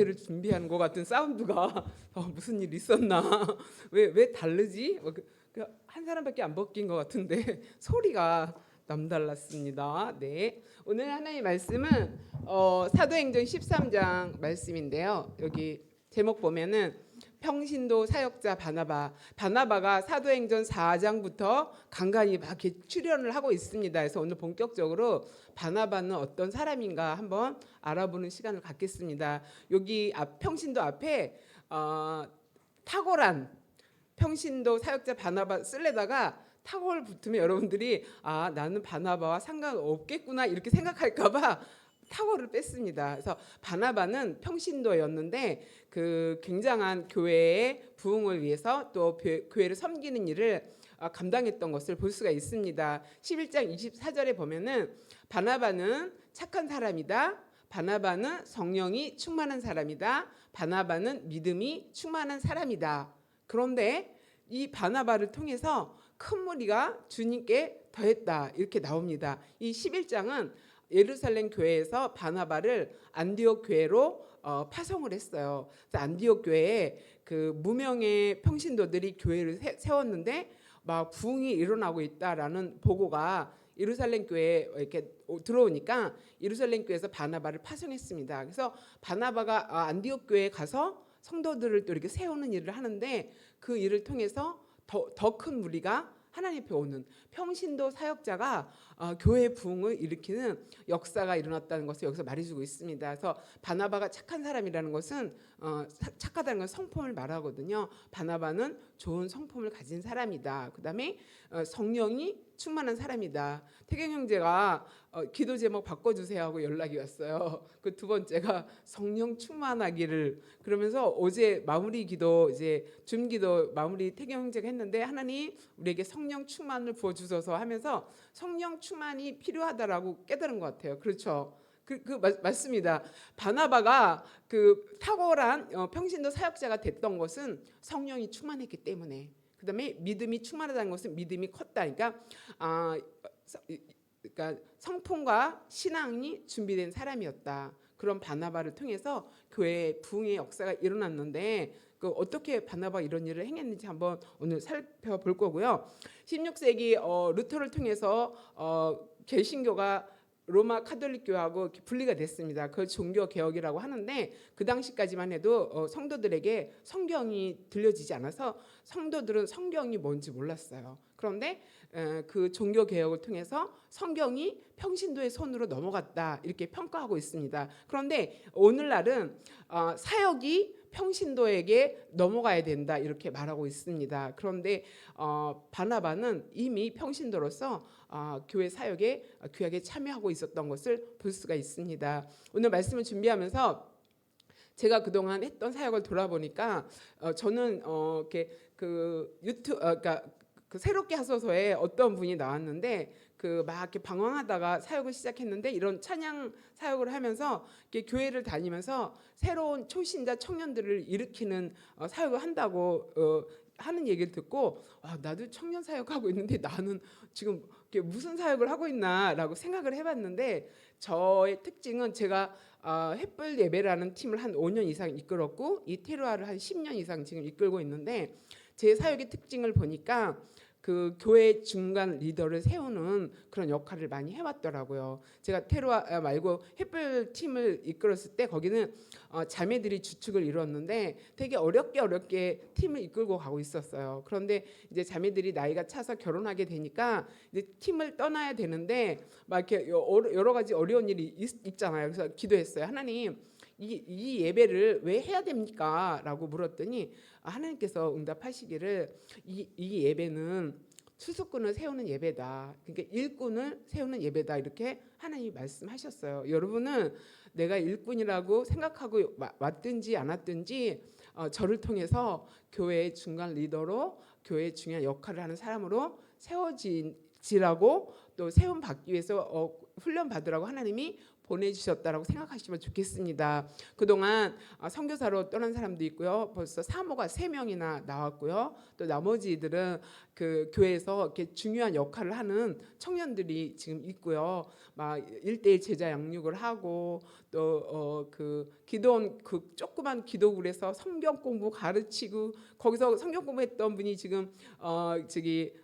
집회를 준비하는 것 같은 사운드가 무슨 일 있었나? 왜 다르지? 한 사람밖에 안 바뀐 것 같은데 소리가 남달랐습니다. 네, 오늘 하나님의 말씀은 사도행전 13장 말씀인데요. 여기 제목 보면은 평신도 사역자 바나바가 사도행전 4장부터 간간히 막 이렇게 출연을 하고 있습니다. 그래서 오늘 본격적으로 바나바는 어떤 사람인가 한번 알아보는 시간을 갖겠습니다. 여기 평신도 앞에 탁월한 평신도 사역자 바나바 쓸래다가 탁월 붙으면 여러분들이 나는 바나바와 상관없겠구나 이렇게 생각할까봐 탁월을 뺐습니다. 그래서 바나바는 평신도였는데 그 굉장한 교회의 부흥을 위해서 또 교회를 섬기는 일을 감당했던 것을 볼 수가 있습니다. 11장 24절에 보면은 바나바는 착한 사람이다. 바나바는 성령이 충만한 사람이다. 바나바는 믿음이 충만한 사람이다. 그런데 이 바나바를 통해서 큰 무리가 주님께 더했다 이렇게 나옵니다. 이 11장은 예루살렘 교회에서 바나바를 안디옥 교회로 파송을 했어요. 그래서 안디옥 교회에 그 무명의 평신도들이 교회를 세웠는데 막 부흥이 일어나고 있다라는 보고가 예루살렘 교회에 이렇게 들어오니까 예루살렘 교회에서 바나바를 파송했습니다. 그래서 바나바가 안디옥 교회에 가서 성도들을 또 이렇게 세우는 일을 하는데 그 일을 통해서 더 큰 무리가 하나님 앞에 오는 평신도 사역자가 교회 부흥을 일으키는 역사가 일어났다는 것을 여기서 말해주고 있습니다. 그래서 바나바가 착한 사람이라는 것은 착하다는 건 성품을 말하거든요. 바나바는 좋은 성품을 가진 사람이다. 그다음에 성령이 충만한 사람이다. 태경 형제가 기도 제목 바꿔주세요 하고 연락이 왔어요. 그 두 번째가 성령 충만하기를. 그러면서 어제 마무리 기도 이제 줌기도 마무리 태경 형제가 했는데 하나님 우리에게 성령 충만을 부어주셔서 하면서 성령 충만이 필요하다라고 깨달은 것 같아요. 그렇죠? 맞습니다. 바나바가 그 탁월한 평신도 사역자가 됐던 것은 성령이 충만했기 때문에. 그다음에 믿음이 충만하다는 것은 믿음이 컸다니까. 그러니까 성품과 신앙이 준비된 사람이었다. 그런 바나바를 통해서 교회 부흥의 역사가 일어났는데 어떻게 바나바가 이런 일을 행했는지 한번 오늘 살펴볼 거고요. 16세기 루터를 통해서 개신교가 로마 카톨릭 교회하고 분리가 됐습니다. 그걸 종교 개혁이라고 하는데 그 당시까지만 해도 성도들에게 성경이 들려지지 않아서 성도들은 성경이 뭔지 몰랐어요. 그런데 그 종교 개혁을 통해서 성경이 평신도의 손으로 넘어갔다 이렇게 평가하고 있습니다. 그런데 오늘날은 사역이 평신도에게 넘어가야 된다 이렇게 말하고 있습니다. 그런데 바나바는 이미 평신도로서 교회 사역에 귀하게 참여하고 있었던 것을 볼 수가 있습니다. 오늘 말씀을 준비하면서 제가 그동안 했던 사역을 돌아보니까 저는 이렇게 그 그러니까 그 새롭게 하소서에 어떤 분이 나왔는데 막 이렇게 방황하다가 사역을 시작했는데 이런 찬양 사역을 하면서 이렇게 교회를 다니면서 새로운 초신자 청년들을 일으키는 사역을 한다고 하는 얘기를 듣고 나도 청년 사역하고 있는데 나는 지금 무슨 사역을 하고 있나라고 생각을 해봤는데 저의 특징은 제가 햇불 예배라는 팀을 한 5년 이상 이끌었고 이 테루아를 한 10년 이상 지금 이끌고 있는데 제 사역의 특징을 보니까 그 교회 중간 리더를 세우는 그런 역할을 많이 해왔더라고요. 제가 테루아 말고 햇불 팀을 이끌었을 때 거기는 자매들이 주축을 이뤘는데 되게 어렵게 팀을 이끌고 가고 있었어요. 그런데 이제 자매들이 나이가 차서 결혼하게 되니까 이제 팀을 떠나야 되는데 막 이렇게 여러 가지 어려운 일이 있잖아요. 그래서 기도했어요. 하나님 이 예배를 왜 해야 됩니까? 라고 물었더니 하나님께서 응답하시기를 이 예배는 수수꾼을 세우는 예배다. 그러니까 일꾼을 세우는 예배다. 이렇게 하나님이 말씀하셨어요. 여러분은 내가 일꾼이라고 생각하고 왔든지 않았든지 저를 통해서 교회의 중간 리더로 교회의 중요한 역할을 하는 사람으로 세워지라고 또 세움 받기 위해서 훈련 받으라고 하나님이 보내주셨다라고 생각하시면 좋겠습니다. 그동안 선교사로 떠난 사람도 있고요. 벌써 사모가 3명이나 나왔고요. 또 나머지들은 그 교회에서 이렇게 중요한 역할을 하는 청년들이 지금 있고요. 막 1:1 제자 양육을 하고 또 그 기도원 그 조그만 기도굴에서 성경 공부 가르치고 거기서 성경 공부했던 분이 지금 저기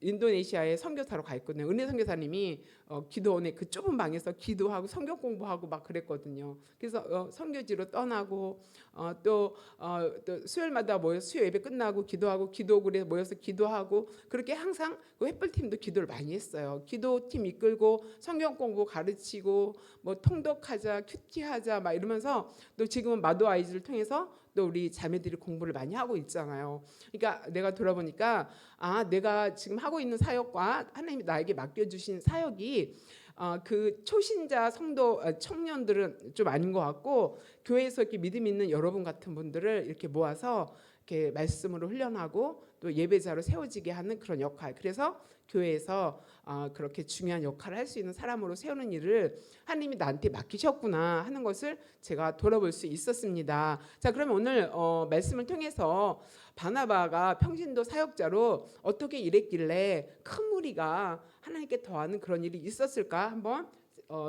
인도네시아에 선교사로 가 있거든요. 은혜 선교사님이 기도원에 그 좁은 방에서 기도하고 성경 공부하고 막 그랬거든요. 그래서 선교지로 떠나고 또 수요일마다 모여서 수요 예배 끝나고 기도하고 기도굴에 모여서 기도하고 그렇게 항상 그 횃불팀도 기도를 많이 했어요. 기도팀 이끌고 성경 공부 가르치고 뭐 통독하자 큐티하자 막 이러면서 또 지금은 마도 아이즈를 통해서 또 우리 자매들이 공부를 많이 하고 있잖아요. 그러니까 내가 돌아보니까 내가 지금 하고 있는 사역과 하나님이 나에게 맡겨주신 사역이 그 초신자 성도 청년들은 좀 아닌 것 같고 교회에서 이렇게 믿음 있는 여러분 같은 분들을 이렇게 모아서 이렇게 말씀으로 훈련하고 또 예배자로 세워지게 하는 그런 역할. 그래서 교회에서 그렇게 중요한 역할을 할 수 있는 사람으로 세우는 일을 하나님이 나한테 맡기셨구나 하는 것을 제가 돌아볼 수 있었습니다. 자, 그러면 오늘 말씀을 통해서 바나바가 평신도 사역자로 어떻게 일했길래 큰 무리가 하나님께 더하는 그런 일이 있었을까 한번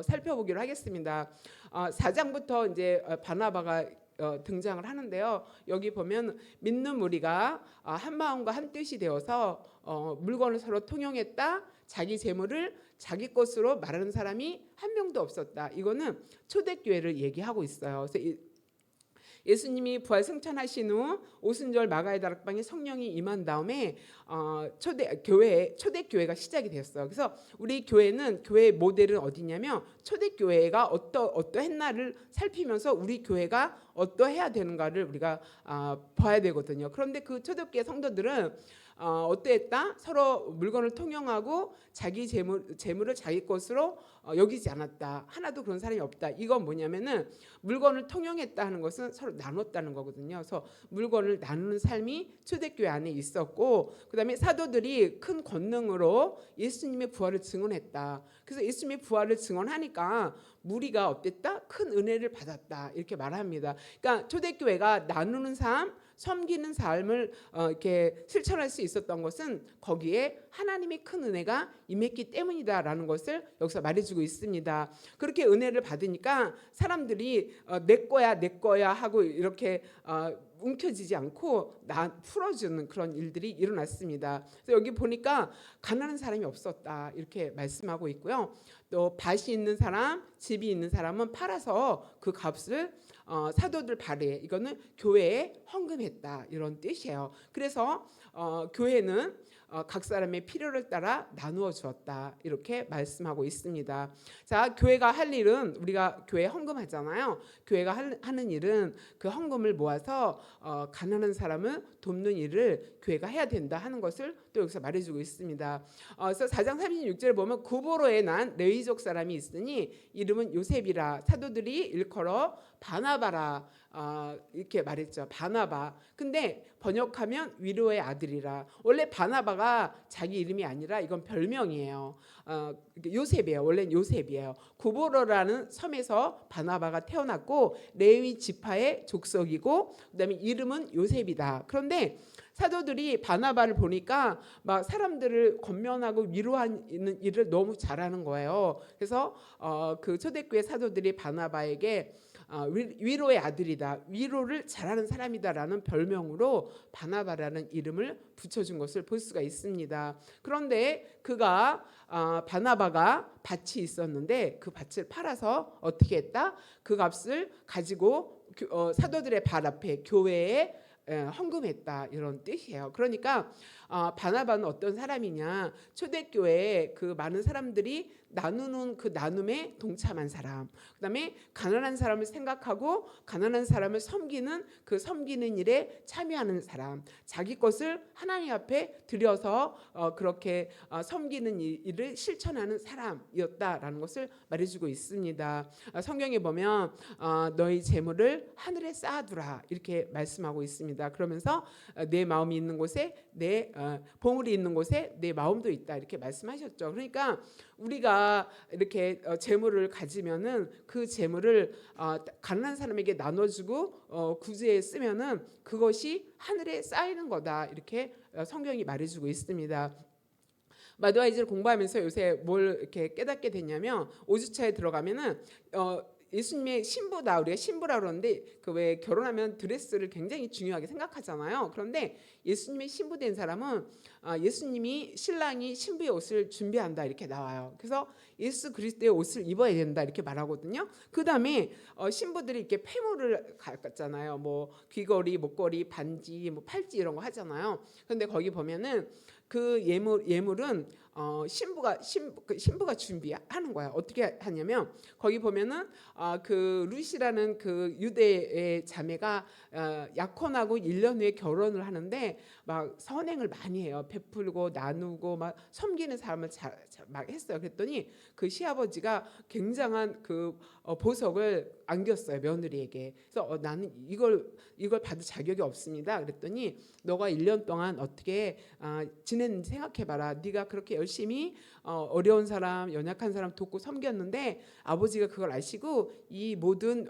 살펴보기로 하겠습니다. 4장부터 이제 바나바가 등장을 하는데요. 여기 보면 믿는 무리가 한 마음과 한 뜻이 되어서 물건을 서로 통용했다. 자기 재물을 자기 것으로 말하는 사람이 한 명도 없었다. 이거는 초대교회를 얘기하고 있어요. 그래서 예수님이 부활 승천하신 후 오순절 마가의 다락방에 성령이 임한 다음에 초대교회가 시작이 됐어요. 그래서 우리 교회는 교회의 모델은 어디냐면 초대교회가 어떠했나를 살피면서 우리 교회가 어떠해야 되는가를 우리가 봐야 되거든요. 그런데 그 초대교회 성도들은 어떠했다? 서로 물건을 통용하고 자기 재물을 자기 것으로 여기지 않았다. 하나도 그런 사람이 없다. 이건 뭐냐면은 물건을 통용했다 하는 것은 서로 나눴다는 거거든요. 그래서 물건을 나누는 삶이 초대교회 안에 있었고, 그다음에 사도들이 큰 권능으로 예수님의 부활을 증언했다. 그래서 예수님의 부활을 증언하니까 무리가 어땠다? 큰 은혜를 받았다. 이렇게 말합니다. 그러니까 초대교회가 나누는 삶, 섬기는 삶을 이렇게 실천할 수 있었던 것은 거기에 하나님의 큰 은혜가 임했기 때문이다라는 것을 여기서 말해주고 있습니다. 그렇게 은혜를 받으니까 사람들이 내 거야 하고 이렇게 움켜쥐지 않고 풀어주는 그런 일들이 일어났습니다. 그래서 여기 보니까 가난한 사람이 없었다 이렇게 말씀하고 있고요. 또 밭이 있는 사람, 집이 있는 사람은 팔아서 그 값을 사도들 발에 이거는 교회에 헌금했다 이런 뜻이에요. 그래서 교회는 각 사람의 필요를 따라 나누어 주었다 이렇게 말씀하고 있습니다. 자, 교회가 할 일은 우리가 교회에 헌금하잖아요. 교회가 하는 일은 그 헌금을 모아서 가난한 사람을 돕는 일을 교회가 해야 된다 하는 것을 또 여기서 말해주고 있습니다. 그래서 4장 36절에 보면 구보로에 난 레위족 사람이 있으니 이름은 요셉이라 사도들이 일컬어 바나바라 이렇게 말했죠. 바나바. 근데 번역하면 위로의 아들이라. 원래 바나바가 자기 이름이 아니라 이건 별명이에요. 요셉이에요. 원래는 요셉이에요. 구보로라는 섬에서 바나바가 태어났고 레위 지파의 족속이고 그다음에 이름은 요셉이다. 그런데 사도들이 바나바를 보니까 막 사람들을 권면하고 위로하는 일을 너무 잘하는 거예요. 그래서 그 초대교회 사도들이 바나바에게 위로의 아들이다, 위로를 잘하는 사람이다라는 별명으로 바나바라는 이름을 붙여준 것을 볼 수가 있습니다. 그런데 바나바가 밭이 있었는데 그 밭을 팔아서 어떻게 했다? 그 값을 가지고 사도들의 발 앞에 교회에 헌금했다 이런 뜻이에요. 그러니까 바나바는 어떤 사람이냐? 초대교회에 그 많은 사람들이 나누는 그 나눔에 동참한 사람, 그다음에 가난한 사람을 생각하고 가난한 사람을 섬기는 그 섬기는 일에 참여하는 사람, 자기 것을 하나님 앞에 들여서 그렇게 섬기는 일을 실천하는 사람이었다라는 것을 말해주고 있습니다. 성경에 보면 너희 재물을 하늘에 쌓아두라 이렇게 말씀하고 있습니다. 있습니다. 그러면서 내 마음이 있는 곳에 내 보물이 있는 곳에 내 마음도 있다 이렇게 말씀하셨죠. 그러니까 우리가 이렇게 재물을 가지면은 그 재물을 가난한 사람에게 나눠주고 구제에 쓰면은 그것이 하늘에 쌓이는 거다 이렇게 성경이 말해주고 있습니다. 마드와이즈를 공부하면서 요새 뭘 이렇게 깨닫게 됐냐면 5주차에 들어가면은 예수님의 신부다 우리가 신부라 그러는데 그 왜 결혼하면 드레스를 굉장히 중요하게 생각하잖아요. 그런데 예수님의 신부된 사람은 예수님이 신랑이 신부의 옷을 준비한다 이렇게 나와요. 그래서 예수 그리스도의 옷을 입어야 된다 이렇게 말하거든요. 그 다음에 신부들이 이렇게 폐물을 갖잖아요. 뭐 귀걸이, 목걸이, 반지, 뭐 팔찌 이런 거 하잖아요. 그런데 거기 보면은 그 예물은 신부가 준비하는 거야. 어떻게 하냐면 거기 보면은 그 루시라는 그 유대의 자매가 약혼하고 1년 후에 결혼을 하는데 막 선행을 많이 해요. 베풀고 나누고 막 섬기는 사람을 막 했어요. 그랬더니 그 시아버지가 굉장한 그 보석을 안겼어요 며느리에게. 그래서 나는 이걸 받을 자격이 없습니다. 그랬더니 너가 1년 동안 어떻게 지냈는지 생각해봐라. 네가 그렇게 열심히 어려운 사람, 연약한 사람 돕고 섬겼는데 아버지가 그걸 아시고 이 모든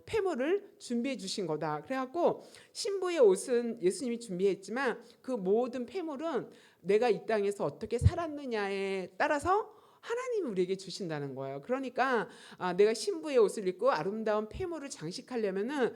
폐물을 준비해 주신 거다. 그래갖고 신부의 옷은 예수님이 준비했지만 그 모든 폐물은 내가 이 땅에서 어떻게 살았느냐에 따라서 하나님이 우리에게 주신다는 거예요. 그러니까 내가 신부의 옷을 입고 아름다운 폐물을 장식하려면은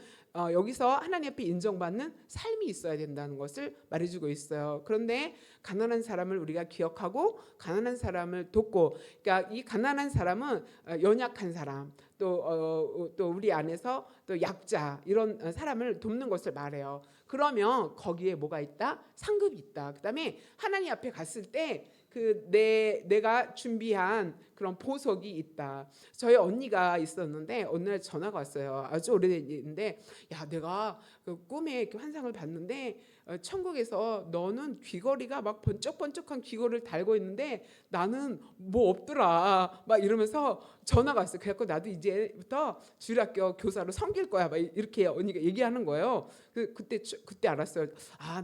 여기서 하나님 앞에 인정받는 삶이 있어야 된다는 것을 말해주고 있어요. 그런데 가난한 사람을 우리가 기억하고 가난한 사람을 돕고, 그러니까 이 가난한 사람은 연약한 사람, 또 우리 안에서 또 약자 이런 사람을 돕는 것을 말해요. 그러면 거기에 뭐가 있다? 상급이 있다. 그다음에 하나님 앞에 갔을 때 그 내가 준비한 그런 보석이 있다. 저희 언니가 있었는데 어느 날 전화가 왔어요. 아주 오래됐는데 야 내가 그 꿈에 이렇게 환상을 봤는데 천국에서 너는 귀걸이가 막 번쩍번쩍한 귀걸이를 달고 있는데 나는 뭐 없더라 막 이러면서 전화가 왔어요. 그래갖고 나도 이제부터 주일학교 교사로 섬길 거야 막 이렇게 언니가 얘기하는 거예요. 그때 알았어요.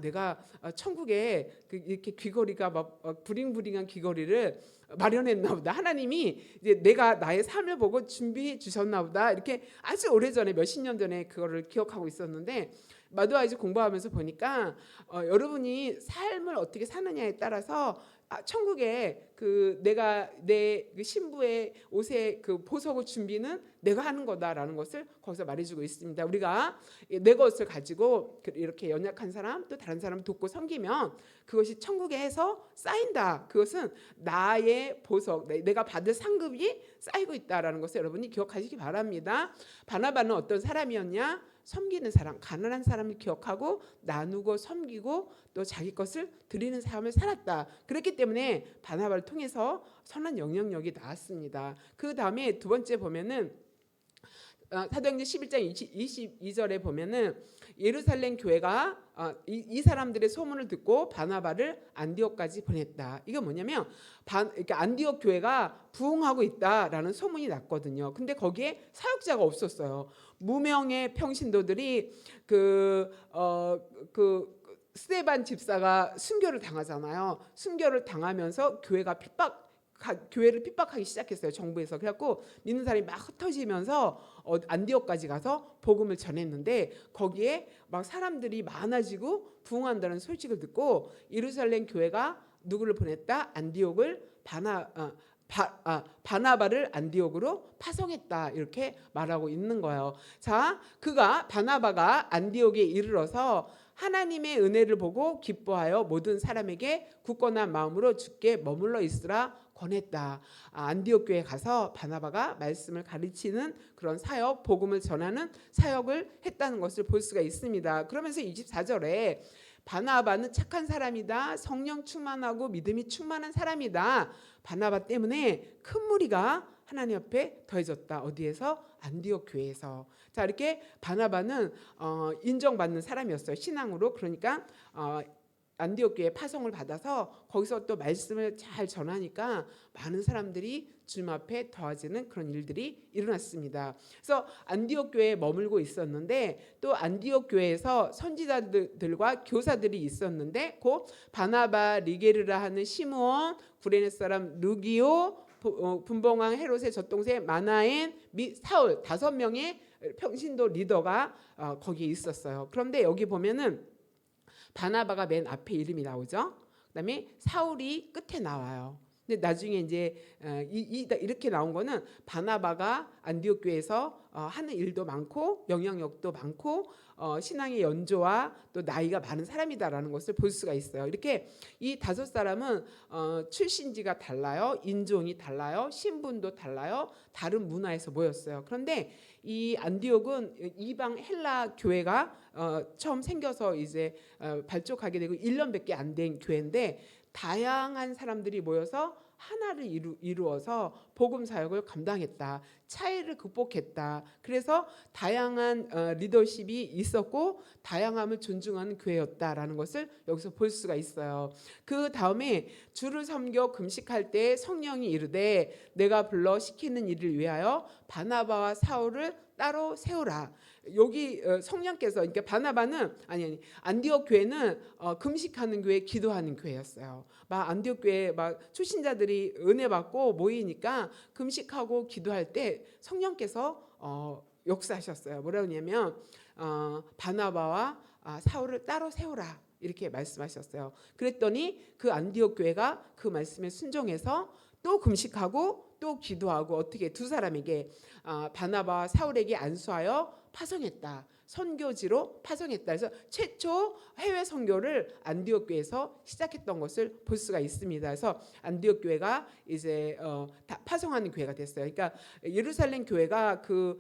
내가 천국에 이렇게 귀걸이가 막 부링부링한 귀걸이를 마련했나 보다. 하나님이 이제 내가 나의 삶을 보고 준비해 주셨나 보다. 이렇게 아주 오래전에 몇십 년 전에 그거를 기억하고 있었는데 마드와이즈 공부하면서 보니까 여러분이 삶을 어떻게 사느냐에 따라서 천국에 내가 내 신부의 옷에 그 보석을 준비는 내가 하는 거다라는 것을 거기서 말해주고 있습니다. 우리가 내 것을 가지고 이렇게 연약한 사람 또 다른 사람 돕고 섬기면 그것이 천국에서 쌓인다. 그것은 나의 보석, 내가 받을 상급이 쌓이고 있다라는 것을 여러분이 기억하시기 바랍니다. 바나바는 어떤 사람이었냐? 섬기는 사람, 가난한 사람을 기억하고 나누고 섬기고 또 자기 것을 드리는 삶을 살았다. 그렇기 때문에 바나바를 통해서 선한 영향력이 나왔습니다. 그 다음에 두 번째 보면은 사도행전 11장 22절에 보면은 예루살렘 교회가 이 사람들의 소문을 듣고 바나바를 안디옥까지 보냈다. 이게 뭐냐면 그러니까 안디옥 교회가 부흥하고 있다라는 소문이 났거든요. 근데 거기에 사역자가 없었어요. 무명의 평신도들이 스데반 집사가 순교를 당하잖아요. 순교를 당하면서 교회를 핍박하기 시작했어요. 정부에서. 그래갖고 믿는 사람이 막 흩어지면서 안디옥까지 가서 복음을 전했는데 거기에 막 사람들이 많아지고 부흥한다는 소식을 듣고 예루살렘 교회가 누구를 보냈다? 안디옥을 바나바를 안디옥으로 파송했다 이렇게 말하고 있는 거예요. 자, 바나바가 안디옥에 이르러서 하나님의 은혜를 보고 기뻐하여 모든 사람에게 굳건한 마음으로 주께 머물러 있으라 권했다. 안디옥 교회에 가서 바나바가 말씀을 가르치는 그런 사역, 복음을 전하는 사역을 했다는 것을 볼 수가 있습니다. 그러면서 24절에 바나바는 착한 사람이다. 성령 충만하고 믿음이 충만한 사람이다. 바나바 때문에 큰 무리가 하나님 앞에 더해졌다. 어디에서? 안디옥 교회에서. 자, 이렇게 바나바는 인정받는 사람이었어요. 신앙으로. 그러니까 안디옥 교회 파송을 받아서 거기서 또 말씀을 잘 전하니까 많은 사람들이 주님 앞에 더해지는 그런 일들이 일어났습니다. 그래서 안디옥 교회에 머물고 있었는데 또 안디옥 교회에서 선지자들과 교사들이 있었는데 곧 바나바, 리게르라 하는 시므온, 구레네 사람 루기오, 분봉왕 헤롯의 젖동생 마나엔 및 사울 5명의 평신도 리더가 거기에 있었어요. 그런데 여기 보면은 바나바가 맨 앞에 이름이 나오죠. 그다음에 사울이 끝에 나와요. 근데 나중에 이제 이렇게 나온 거는 바나바가 안디옥 교회에서 하는 일도 많고 영향력도 많고 신앙의 연조와 또 나이가 많은 사람이다라는 것을 볼 수가 있어요. 이렇게 이 5사람은 출신지가 달라요, 인종이 달라요, 신분도 달라요, 다른 문화에서 모였어요. 그런데 이 안디옥은 이방 헬라 교회가 처음 생겨서 이제 발족하게 되고 1년밖에 안 된 교회인데 다양한 사람들이 모여서 하나를 이루어서 복음 사역을 감당했다. 차이를 극복했다. 그래서 다양한 리더십이 있었고 다양함을 존중하는 교회였다라는 것을 여기서 볼 수가 있어요. 그 다음에 주를 섬겨 금식할 때 성령이 이르되 내가 불러 시키는 일을 위하여 바나바와 사울을 따로 세우라. 여기 성령께서 그러니까 바나바는 아니 안디옥 교회는 금식하는 교회, 기도하는 교회였어요. 막 안디옥 교회 막 출신자들이 은혜 받고 모이니까 금식하고 기도할 때 성령께서 역사하셨어요. 뭐라 그러냐면 바나바와 사울을 따로 세우라 이렇게 말씀하셨어요. 그랬더니 그 안디옥 교회가 그 말씀에 순종해서 또 금식하고 또 기도하고 어떻게 2사람에게 바나바와 사울에게 안수하여 파송했다. 선교지로 파송했다. 그래서 최초 해외 선교를 안디옥 교회에서 시작했던 것을 볼 수가 있습니다. 그래서 안디옥 교회가 이제 다 파송하는 교회가 됐어요. 그러니까 예루살렘 교회가 그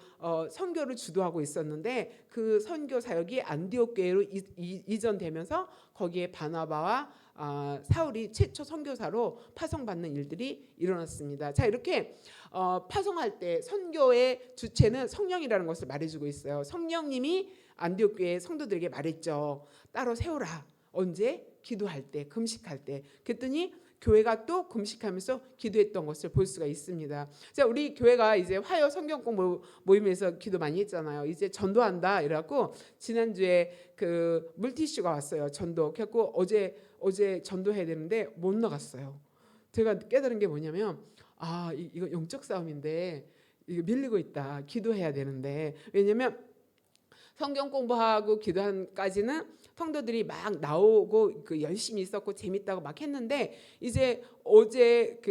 선교를 주도하고 있었는데 그 선교 사역이 안디옥 교회로 이전되면서 거기에 바나바와 사울이 최초 선교사로 파송받는 일들이 일어났습니다. 자, 이렇게 파송할 때 선교의 주체는 성령이라는 것을 말해주고 있어요. 성령님이 안디옥 교회 성도들에게 말했죠. 따로 세우라. 언제? 기도할 때, 금식할 때. 그랬더니 교회가 또 금식하면서 기도했던 것을 볼 수가 있습니다. 자, 우리 교회가 이제 화요 성경 공부 모임에서 기도 많이 했잖아요. 이제 전도한다 이래갖고 지난주에 그 물티슈가 왔어요. 전도. 그래갖고 어제 전도해야 되는데 못 나갔어요. 제가 깨달은 게 뭐냐면 이거 영적 싸움인데 이거 밀리고 있다. 기도해야 되는데 왜냐면 성경 공부하고 기도한까지는 성도들이 막 나오고 그 열심히 있었고 재밌다고 막 했는데 이제 어제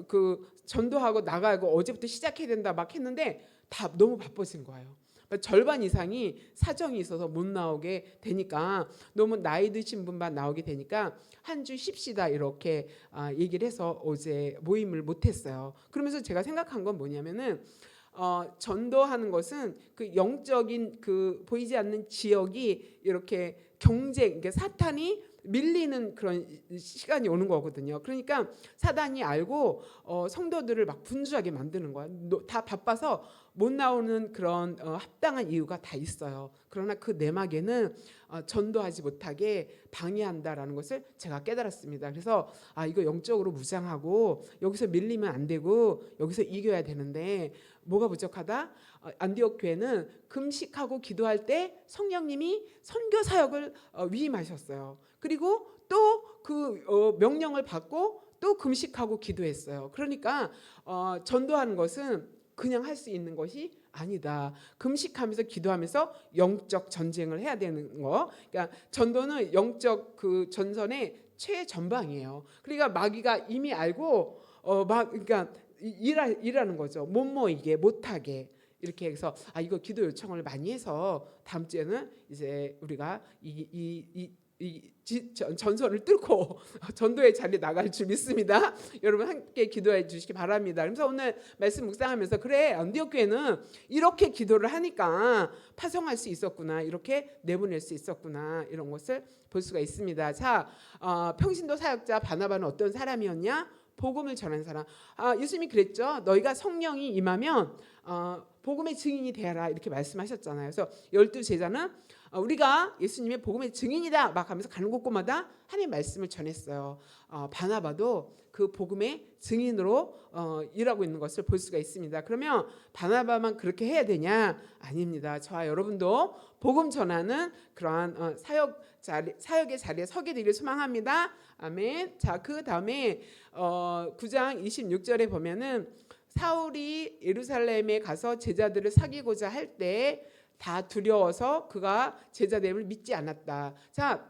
그 전도하고 나가고 어제부터 시작해야 된다 막 했는데 다 너무 바빠진 거예요. 절반 이상이 사정이 있어서 못 나오게 되니까 너무 나이 드신 분만 나오게 되니까 한 주 쉽시다 이렇게 얘기를 해서 어제 모임을 못했어요. 그러면서 제가 생각한 건 뭐냐면은 전도하는 것은 그 영적인 그 보이지 않는 지역이 이렇게 경쟁, 그러니까 사탄이 밀리는 그런 시간이 오는 거거든요. 그러니까 사단이 알고 성도들을 막 분주하게 만드는 거야. 다 바빠서 못 나오는 그런 합당한 이유가 다 있어요. 그러나 그 내막에는 전도하지 못하게 방해한다라는 것을 제가 깨달았습니다. 그래서 이거 영적으로 무장하고 여기서 밀리면 안 되고 여기서 이겨야 되는데 뭐가 부족하다? 안디옥 교회는 금식하고 기도할 때 성령님이 선교 사역을 위임하셨어요. 그리고 또 그 명령을 받고 또 금식하고 기도했어요. 그러니까 전도하는 것은 그냥 할 수 있는 것이 아니다. 금식하면서 기도하면서 영적 전쟁을 해야 되는 거. 그러니까 전도는 영적 그 전선의 최전방이에요. 그러니까 마귀가 이미 알고 그러니까 일하는 거죠. 못 모이게, 못하게. 이렇게 해서 이거 기도 요청을 많이 해서 다음 주에는 이제 우리가 이 전선을 뚫고 전도의 자리에 나갈 줄 믿습니다. 여러분 함께 기도해 주시기 바랍니다. 그래서 오늘 말씀 묵상하면서 그래 안디옥 교회는 이렇게 기도를 하니까 파송할 수 있었구나, 이렇게 내보낼 수 있었구나, 이런 것을 볼 수가 있습니다. 자, 평신도 사역자 바나바는 어떤 사람이었냐? 복음을 전한 사람. 예수님이 그랬죠. 너희가 성령이 임하면 복음의 증인이 되어라 이렇게 말씀하셨잖아요. 그래서 12제자는 우리가 예수님의 복음의 증인이다 막 하면서 가는 곳곳마다 하나님의 말씀을 전했어요. 바나바도 그 복음의 증인으로 일하고 있는 것을 볼 수가 있습니다. 그러면 바나바만 그렇게 해야 되냐? 아닙니다. 저와 여러분도 복음 전하는 그러한 사역의 자리에 서게 되기를 소망합니다. 아멘. 자, 그 다음에 9장 26절에 보면은 사울이 예루살렘에 가서 제자들을 사귀고자 할 때 다 두려워서 그가 제자됨을 믿지 않았다. 자,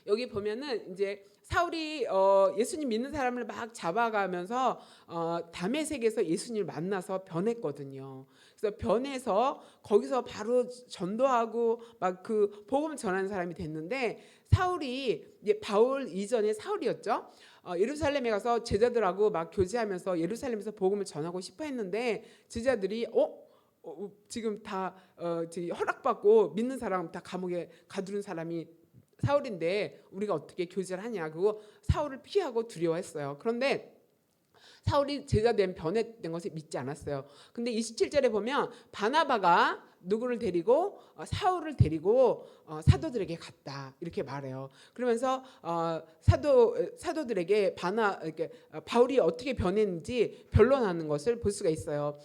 여기 보면은 이제 사울이 예수님 믿는 사람을 막 잡아가면서 다메섹에서 예수님을 만나서 변했거든요. 그래서 변해서 거기서 바로 전도하고 막 그 복음 전하는 사람이 됐는데 사울이 이제 바울 이전에 사울이었죠. 예루살렘에 가서 제자들하고 막 교제하면서 예루살렘에서 복음을 전하고 싶어 했는데 제자들이 지금 다 허락받고 믿는 사람 다 감옥에 가두는 사람이 사울인데 우리가 어떻게 교제를 하냐. 그거 사울을 피하고 두려워했어요. 그런데 사울이 제자된 변했던 것을 믿지 않았어요. 근데 27절에 보면 바나바가 누구를 데리고 사울을 데리고 사도들에게 갔다 이렇게 말해요. 그러면서 사도들에게 바울이 어떻게 변했는지 변론하는 것을 볼 수가 있어요.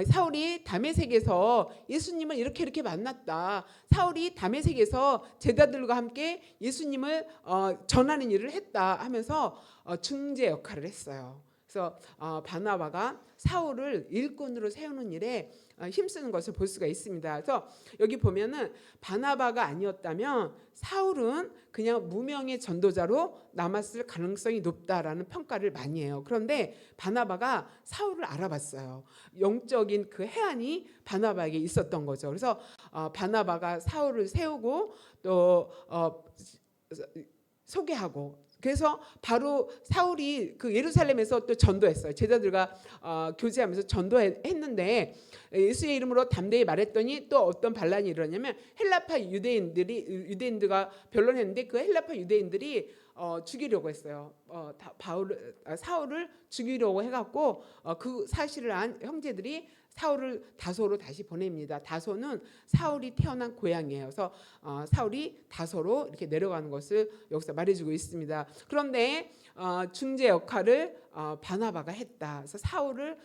사울이 다메섹에서 예수님을 이렇게 만났다. 사울이 다메섹에서 제자들과 함께 예수님을 전하는 일을 했다 하면서 중재 역할을 했어요. 그래서 바나바가 사울을 일꾼으로 세우는 일에 힘쓰는 것을 볼 수가 있습니다. 그래서 여기 보면은 바나바가 아니었다면 사울은 그냥 무명의 전도자로 남았을 가능성이 높다라는 평가를 많이 해요. 그런데 바나바가 사울을 알아봤어요. 영적인 그 해안이 바나바에게 있었던 거죠. 그래서 바나바가 사울을 세우고 또 소개하고 그래서 바로 사울이 그 예루살렘에서 또 전도했어요. 제자들과 교제하면서 전도했는데 예수의 이름으로 담대히 말했더니 또 어떤 반란이 일어나냐면 헬라파 유대인들과 변론했는데 그 헬라파 유대인들이 죽이려고 했어요. 사울을 죽이려고 해갖고 그 사실을 안 형제들이 사울을 다소로 다시 보냅니다. 다소는 사울이 태어난 고향이에요. 그래서 사울이 다소로 이렇게 내려가는 것을 여기서 말해주고 있습니다. 그런데 중재 역할을 바나바가 했다. 그래서 사울을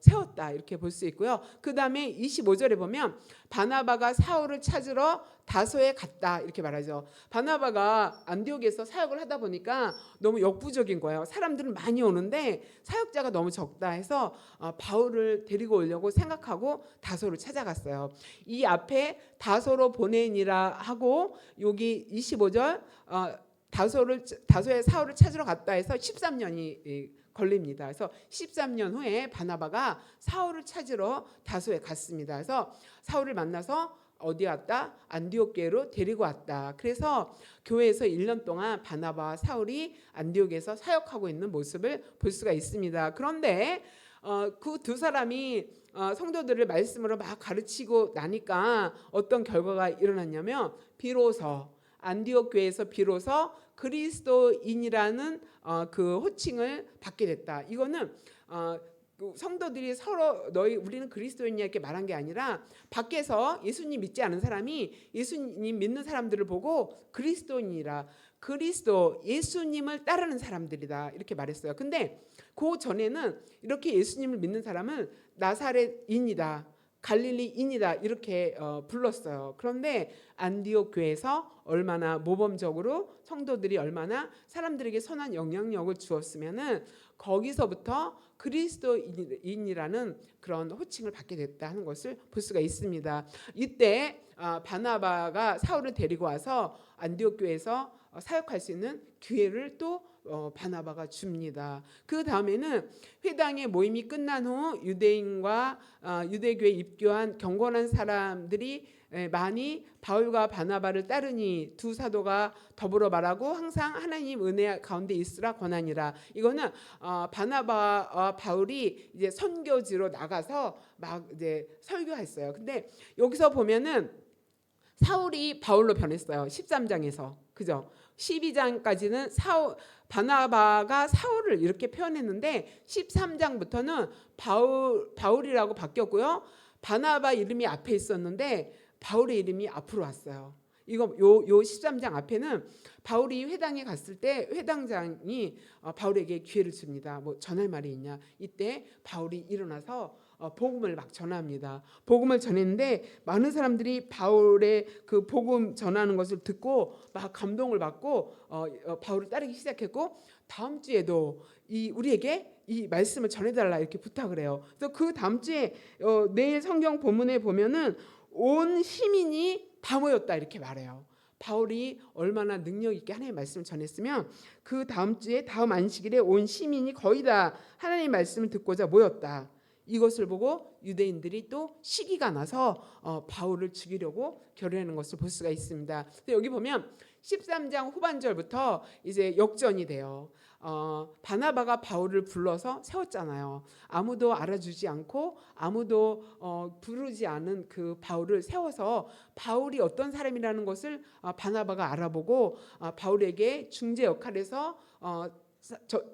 세웠다 이렇게 볼 수 있고요. 그 다음에 25절에 보면 바나바가 사울을 찾으러 다소에 갔다 이렇게 말하죠. 바나바가 안디옥에서 사역을 하다 보니까 너무 역부족인 거예요. 사람들은 많이 오는데 사역자가 너무 적다 해서 바울을 데리고 오려고 생각하고 다소를 찾아갔어요. 이 앞에 다소로 보내니라 하고 여기 25절 다소에 사울을 찾으러 갔다 해서 13년이 걸립니다. 그래서 13년 후에 바나바가 사울을 찾으러 다소에 갔습니다. 그래서 사울을 만나서 어디 왔다? 안디옥교회로 데리고 왔다. 그래서 교회에서 1년 동안 바나바와 사울이 안디옥에서 사역하고 있는 모습을 볼 수가 있습니다. 그런데 그 두 사람이 성도들을 말씀으로 막 가르치고 나니까 어떤 결과가 일어났냐면 비로소 안디옥 교회에서 비로소 그리스도인이라는 그 호칭을 받게 됐다. 이거는 성도들이 서로 우리는 그리스도인이야 이렇게 말한 게 아니라 밖에서 예수님 믿지 않은 사람이 예수님 믿는 사람들을 보고 그리스도인이라 그리스도 예수님을 따르는 사람들이다 이렇게 말했어요. 근데 그 전에는 이렇게 예수님을 믿는 사람은 나사렛인이다. 갈릴리인이다 이렇게 불렀어요. 그런데 안디옥 교회에서 얼마나 모범적으로 성도들이 얼마나 사람들에게 선한 영향력을 주었으면은 거기서부터 그리스도인이라는 그런 호칭을 받게 됐다 하는 것을 볼 수가 있습니다. 이때 바나바가 사울을 데리고 와서 안디옥 교회에서 사역할 수 있는 기회를 또 바나바가 줍니다. 그 다음에는 회당의 모임이 끝난 후 유대인과 유대교에 입교한 경건한 사람들이 많이 바울과 바나바를 따르니 두 사도가 더불어 말하고 항상 하나님 은혜 가운데 있으라 권하니라. 이거는 바나바와 바울이 이제 선교지로 나가서 막 이제 설교했어요. 근데 여기서 보면은 사울이 바울로 변했어요. 13장에서. 그죠? 12장까지는 바나바가 사울을 이렇게 표현했는데 13장부터는 바울이라고 바뀌었고요. 바나바 이름이 앞에 있었는데 바울의 이름이 앞으로 왔어요. 이거 요 13장 앞에는 바울이 회당에 갔을 때 회당장이 바울에게 기회를 줍니다. 뭐 전할 말이 있냐? 이때 바울이 일어나서 복음을 막 전합니다. 복음을 전했는데 많은 사람들이 바울의 그 복음 전하는 것을 듣고 막 감동을 받고 바울을 따르기 시작했고, 다음 주에도 우리에게 이 말씀을 전해달라 이렇게 부탁을 해요. 그래서 그 다음 주에 내일 성경 본문에 보면은 온 시민이 다 모였다 이렇게 말해요. 바울이 얼마나 능력 있게 하나님의 말씀을 전했으면 그 다음 주에 다음 안식일에 온 시민이 거의 다 하나님의 말씀을 듣고자 모였다. 이것을 보고 유대인들이 또 시기가 나서 바울을 죽이려고 결의하는 것을 볼 수가 있습니다. 여기 보면 13장 후반절부터 이제 역전이 돼요. 바나바가 바울을 불러서 세웠잖아요. 아무도 알아주지 않고 아무도 부르지 않은 그 바울을 세워서 바울이 어떤 사람이라는 것을 바나바가 알아보고 바울에게 중재 역할에서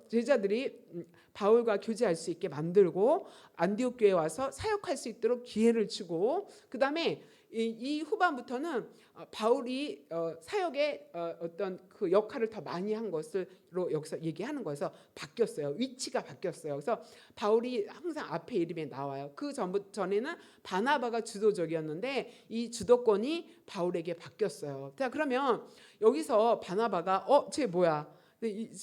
제자들이 바울과 교제할 수 있게 만들고 안디옥 교회에 와서 사역할 수 있도록 기회를 주고, 그 다음에 이 후반부터는 바울이 사역의 어떤 그 역할을 더 많이 한 것으로 여기서 얘기하는 거에서 바뀌었어요. 위치가 바뀌었어요. 그래서 바울이 항상 앞에 이름에 나와요. 그 전에는 바나바가 주도적이었는데 이 주도권이 바울에게 바뀌었어요. 자, 그러면 여기서 바나바가 쟤 뭐야?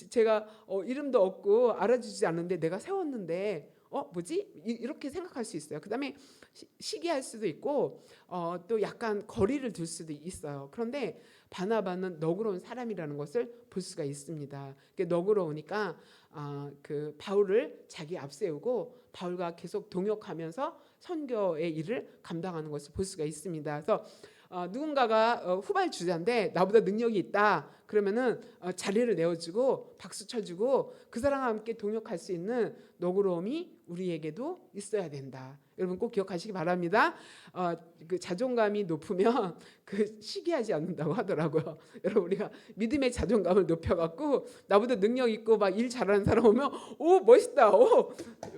제가 이름도 없고 알아주지 않는데 내가 세웠는데 뭐지? 이렇게 생각할 수 있어요. 그다음에 시기할 수도 있고 또 약간 거리를 둘 수도 있어요. 그런데 바나바는 너그러운 사람이라는 것을 볼 수가 있습니다. 너그러우니까 그 바울을 자기 앞세우고 바울과 계속 동역하면서 선교의 일을 감당하는 것을 볼 수가 있습니다. 그래서 누군가가 후발주자인데 나보다 능력이 있다 그러면은 자리를 내어주고 박수 쳐주고 그 사람과 함께 동역할 수 있는 너그러움이 우리에게도 있어야 된다. 여러분 꼭 기억하시기 바랍니다. 그 자존감이 높으면 그 시기하지 않는다고 하더라고요. 여러분 우리가 믿음의 자존감을 높여갖고 나보다 능력 있고 막 일 잘하는 사람 오면 오 멋있다. 오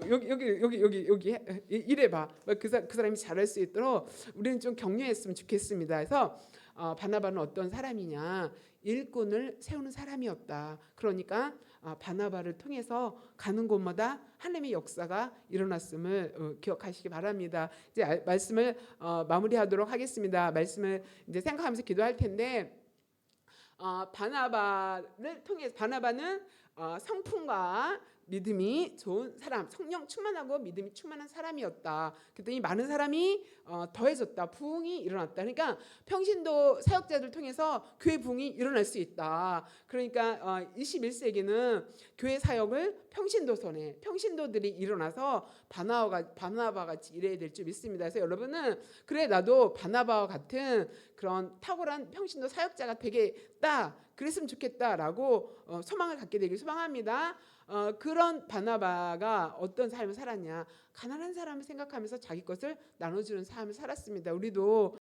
여기 이래봐. 그 사람이 잘할 수 있도록 우리는 좀 격려했으면 좋겠습니다. 그래서 바나바는 어떤 사람이냐? 일꾼을 세우는 사람이었다. 그러니까 바나바를 통해서 가는 곳마다 하나님의 역사가 일어났음을 기억하시기 바랍니다. 이제 말씀을 마무리하도록 하겠습니다. 말씀을 이제 생각하면서 기도할 텐데 바나바를 통해 바나바는 성품과 믿음이 좋은 사람, 성령 충만하고 믿음이 충만한 사람이었다. 그랬더니 많은 사람이 더해졌다. 부흥이 일어났다. 그러니까 평신도 사역자들 통해서 교회 부흥이 일어날 수 있다. 그러니까 21세기는 교회 사역을 평신도들이 일어나서 바나바 같이 일해야 될 줄 믿습니다. 그래서 여러분은 그래 나도 바나바와 같은 그런 탁월한 평신도 사역자가 되겠다. 그랬으면 좋겠다라고 소망을 갖게 되길 소망합니다. 그런 바나바가 어떤 삶을 살았냐? 가난한 사람을 생각하면서 자기 것을 나눠주는 삶을 살았습니다. 우리도